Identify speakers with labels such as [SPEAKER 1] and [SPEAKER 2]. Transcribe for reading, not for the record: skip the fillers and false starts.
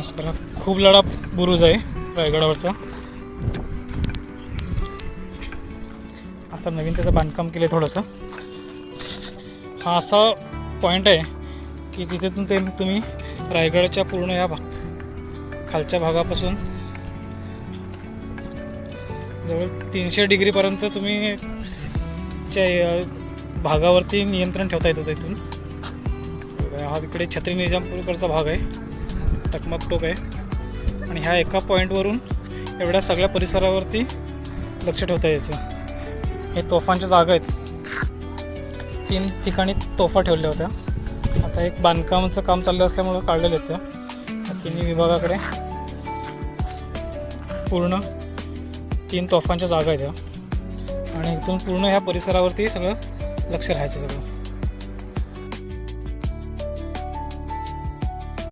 [SPEAKER 1] नमस्कार. खूप लढा बुरुज आहे रायगडावरचा. आता नवीन त्याचं बांधकाम केलं आहे थोडंसं. हा असा पॉईंट आहे की तिथून ते तुम्ही रायगडाच्या पूर्ण या खालच्या भागापासून जवळ 300 डिग्रीपर्यंत तुम्ही भागावरती नियंत्रण ठेवता येतं. तिथून हा इकडे छत्री निजामपूरकडचा भाग आहे, टकमक टोक आहे, आणि ह्या एका पॉईंटवरून एवढ्या सगळ्या परिसरावरती लक्ष ठेवता यायचं. हे तोफांच्या जागा आहेत. 3 ठिकाणी तोफा ठेवल्या होत्या. आता एक बांधकामाचं काम चाललं असल्यामुळं काढलेलं होतं. तिन्ही विभागाकडे पूर्ण 3 तोफांच्या जागा आहेत आणि इथून पूर्ण ह्या परिसरावरती सगळं लक्ष राहायचं सगळं.